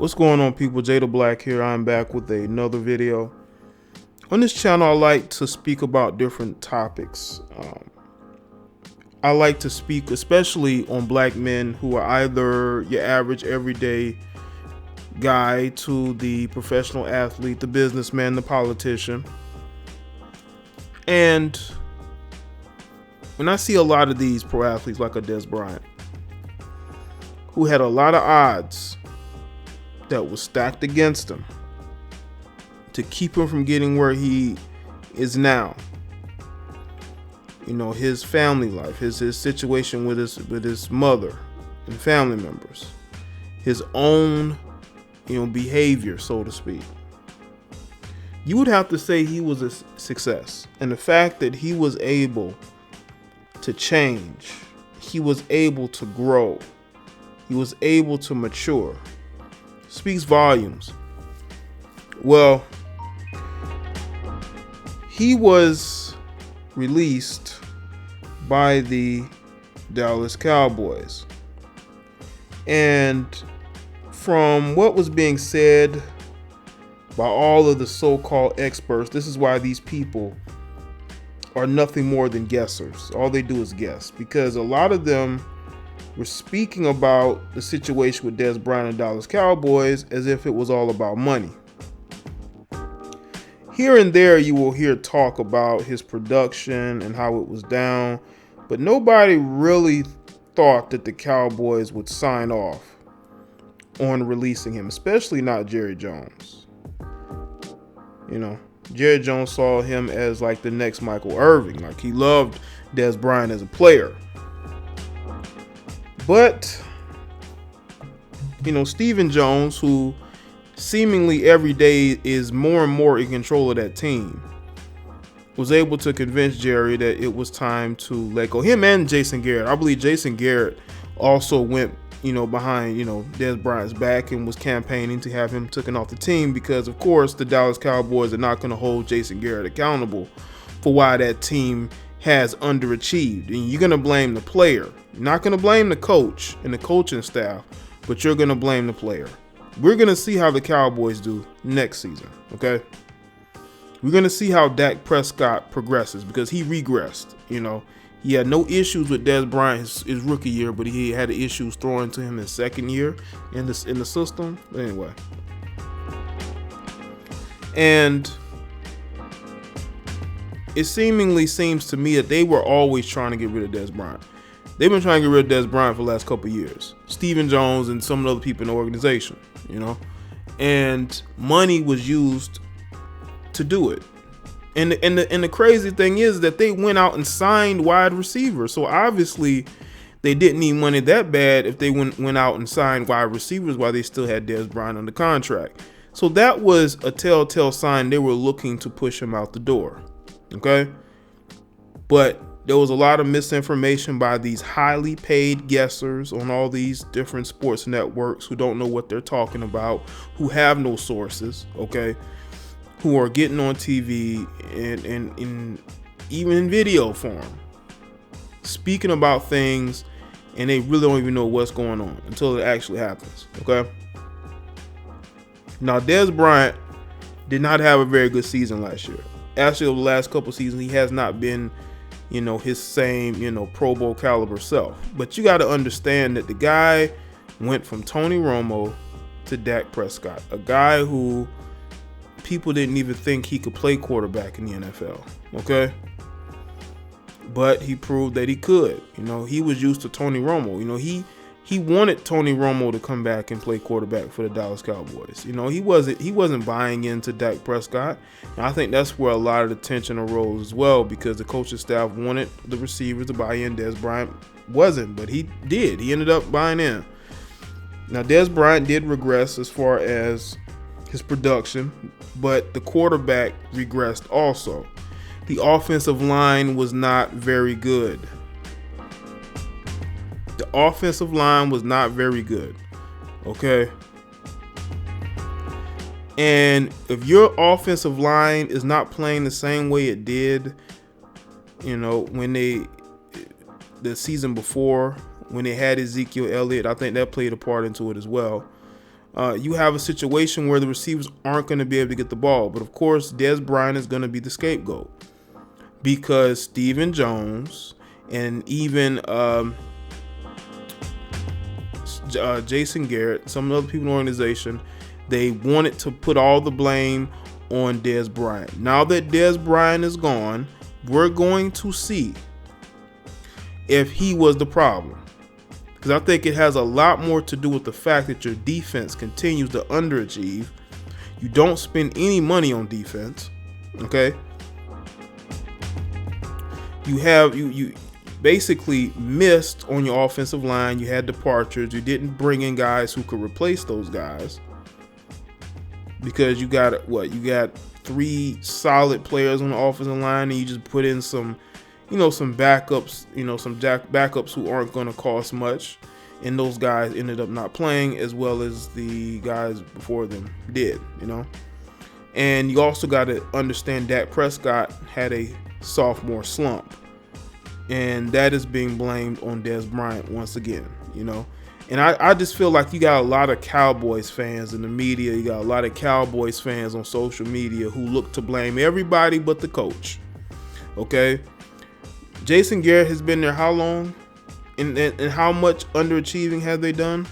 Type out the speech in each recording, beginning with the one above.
What's going on, people? Jada Black here. I'm back with another video. On this channel, I like to speak about different topics. I like to speak especially on black men who are either your average everyday guy to the professional athlete, the businessman, the politician. And when I see a lot of these pro athletes like a Dez Bryant, who had a lot of odds that was stacked against him to keep him from getting where he is now. You know, his family life, his situation with his mother and family members, his own, behavior, so to speak. You would have to say he was a success. And the fact that he was able to change, he was able to grow, he was able to mature, speaks volumes. Well, he was released by the Dallas Cowboys. And from what was being said by all of the so-called experts, this is why these people are nothing more than guessers. All they do is guess, because a lot of them were speaking about the situation with Dez Bryant and Dallas Cowboys as if it was all about money. Here and there you will hear talk about his production and how it was down, but nobody really thought that the Cowboys would sign off on releasing him, especially not Jerry Jones. Jerry Jones saw him as like the next Michael Irvin. Like, he loved Dez Bryant as a player. But, Stephen Jones, who seemingly every day is more and more in control of that team, was able to convince Jerry that it was time to let go. Him and Jason Garrett. I believe Jason Garrett also went, behind, Dez Bryant's back and was campaigning to have him taken off the team because, of course, the Dallas Cowboys are not going to hold Jason Garrett accountable for why that team has underachieved. And you're going to blame the player. You're not going to blame the coach and the coaching staff, but you're going to blame the player. We're going to see how the Cowboys do next season, okay? We're going to see how Dak Prescott progresses because he regressed, He had no issues with Dez Bryant his rookie year, but he had issues throwing to him his second year in the system. But anyway. And it seemingly seems to me that they were always trying to get rid of Dez Bryant. They've been trying to get rid of Dez Bryant for the last couple of years. Stephen Jones and some of the other people in the organization, And money was used to do it. And the crazy thing is that they went out and signed wide receivers. So obviously they didn't need money that bad if they went out and signed wide receivers while they still had Dez Bryant under contract. So that was a telltale sign they were looking to push him out the door. Okay? But there was a lot of misinformation by these highly paid guessers on all these different sports networks who don't know what they're talking about, who have no sources, okay? Who are getting on TV and even in video form, speaking about things, and they really don't even know what's going on until it actually happens, okay? Now, Dez Bryant did not have a very good season last year. Actually, over the last couple seasons, he has not been, his same, Pro Bowl caliber self. But you got to understand that the guy went from Tony Romo to Dak Prescott, a guy who people didn't even think he could play quarterback in the NFL, okay? But he proved that he could. He was used to Tony Romo. He wanted Tony Romo to come back and play quarterback for the Dallas Cowboys. He wasn't buying into Dak Prescott. And I think that's where a lot of the tension arose as well, because the coaching staff wanted the receivers to buy in. Dez Bryant wasn't, but he did. He ended up buying in. Now, Dez Bryant did regress as far as his production, but the quarterback regressed also. The offensive line was not very good. The offensive line was not very good, okay? And if your offensive line is not playing the same way it did, when the season before, when they had Ezekiel Elliott, I think that played a part into it as well. you have a situation where the receivers aren't going to be able to get the ball. But of course, Dez Bryant is going to be the scapegoat because Stephen Jones and even Jason Garrett, some other people in the organization, they wanted to put all the blame on Dez Bryant. Now that Dez Bryant is gone, we're going to see if he was the problem. Because I think it has a lot more to do with the fact that your defense continues to underachieve. You don't spend any money on defense. Okay. You basically missed on your offensive line. You had departures. You didn't bring in guys who could replace those guys. Because you got 3 solid players on the offensive line, and you just put in some backups, backups who aren't going to cost much, and those guys ended up not playing as well as the guys before them did, And you also got to understand Dak Prescott had a sophomore slump, and that is being blamed on Dez Bryant once again, And I just feel like you got a lot of Cowboys fans in the media. You got a lot of Cowboys fans on social media who look to blame everybody but the coach. Okay? Jason Garrett has been there how long? And how much underachieving have they done?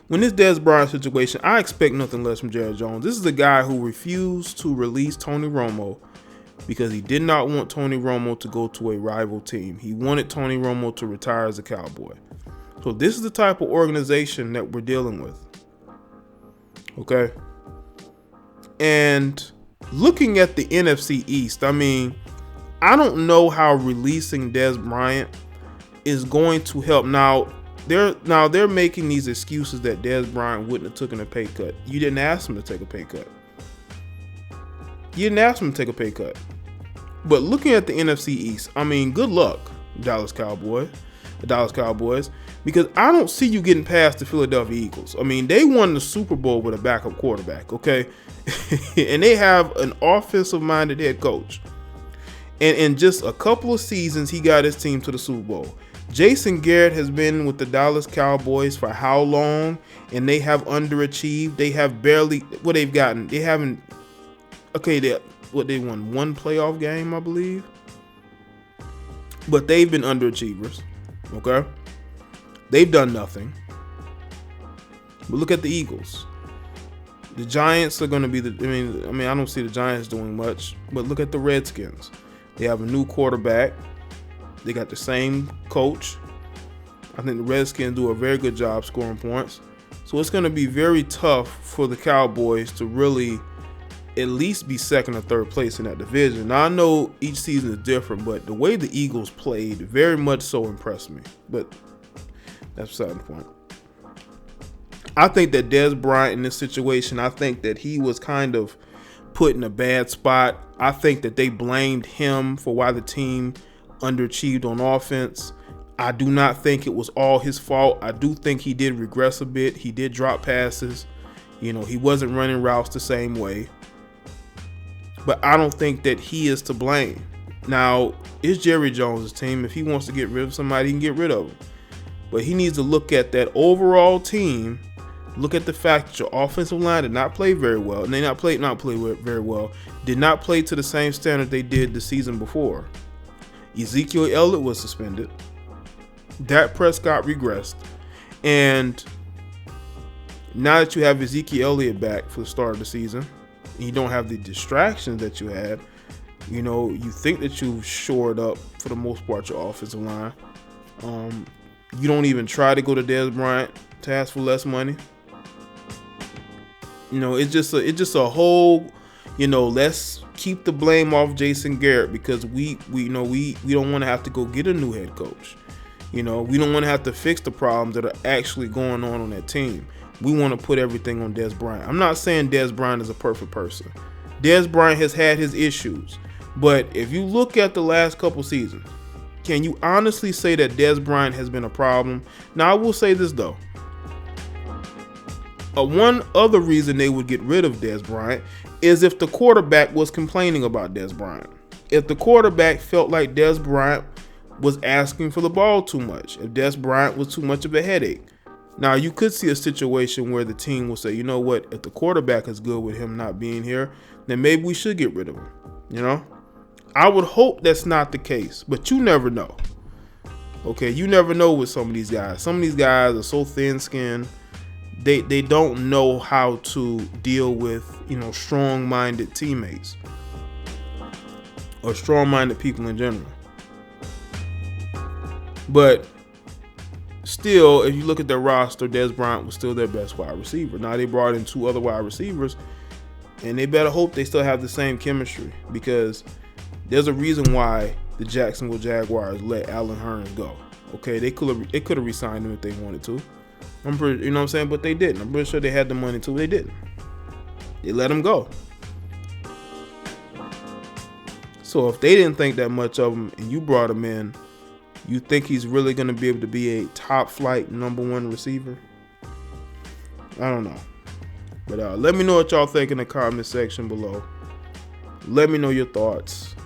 When this Dez Bryant situation, I expect nothing less from Jerry Jones. This is the guy who refused to release Tony Romo because he did not want Tony Romo to go to a rival team. He wanted Tony Romo to retire as a Cowboy. So this is the type of organization that we're dealing with. Okay? And looking at the NFC East, I don't know how releasing Dez Bryant is going to help. Now they're making these excuses that Dez Bryant wouldn't have taken a pay cut. You didn't ask him to take a pay cut. But looking at the NFC East, good luck, Dallas Cowboys, because I don't see you getting past the Philadelphia Eagles. They won the Super Bowl with a backup quarterback, okay? And they have an offensive-minded head coach. And in just a couple of seasons, he got his team to the Super Bowl. Jason Garrett has been with the Dallas Cowboys for how long? And they have underachieved. They have barely, what they've gotten, they haven't, they won 1 playoff game, I believe. But they've been underachievers, okay? They've done nothing. But look at the Eagles. The Giants are going to be I don't see the Giants doing much. But look at the Redskins. They have a new quarterback. They got the same coach. I think the Redskins do a very good job scoring points. So it's going to be very tough for the Cowboys to really at least be second or third place in that division. Now, I know each season is different, but the way the Eagles played very much so impressed me. But that's beside the point. I think that Dez Bryant in this situation, I think that he was kind of put in a bad spot. I think that they blamed him for why the team underachieved on offense. I do not think it was all his fault. I do think he did regress a bit. He did drop passes. He wasn't running routes the same way. But I don't think that he is to blame. Now, it's Jerry Jones' team. If he wants to get rid of somebody, he can get rid of them. But he needs to look at that overall team. Look at the fact that your offensive line did not play very well. And they not play very well. Did not play to the same standard they did the season before. Ezekiel Elliott was suspended. Dak Prescott regressed. And now that you have Ezekiel Elliott back for the start of the season, and you don't have the distractions that you had, you think that you've shored up, for the most part, your offensive line. You don't even try to go to Dez Bryant to ask for less money. It's just a whole, let's keep the blame off Jason Garrett because we don't want to have to go get a new head coach. We don't want to have to fix the problems that are actually going on that team. We want to put everything on Dez Bryant. I'm not saying Dez Bryant is a perfect person. Dez Bryant has had his issues. But if you look at the last couple seasons, can you honestly say that Dez Bryant has been a problem? Now, I will say this, though. One other reason they would get rid of Dez Bryant is if the quarterback was complaining about Dez Bryant. If the quarterback felt like Dez Bryant was asking for the ball too much. If Dez Bryant was too much of a headache. Now, you could see a situation where the team will say, you know what, if the quarterback is good with him not being here, then maybe we should get rid of him. You know, I would hope that's not the case, but you never know. Okay, you never know with some of these guys. Some of these guys are so thin-skinned. They don't know how to deal with, you know, strong-minded teammates or strong-minded people in general. But still, if you look at their roster, Dez Bryant was still their best wide receiver. Now they brought in 2 other wide receivers, and they better hope they still have the same chemistry, because there's a reason why the Jacksonville Jaguars let Allen Hurns go. Okay, they could have re-signed him if they wanted to. I'm pretty, you know what I'm saying, but they didn't. I'm pretty sure they had the money to. They didn't. They let him go. So if they didn't think that much of him and you brought him in, you think he's really going to be able to be a top flight #1 receiver? I don't know. But let me know what y'all think in the comment section below. Let me know your thoughts.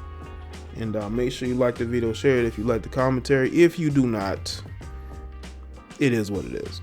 And make sure you like the video, share it if you like the commentary. If you do not, it is what it is.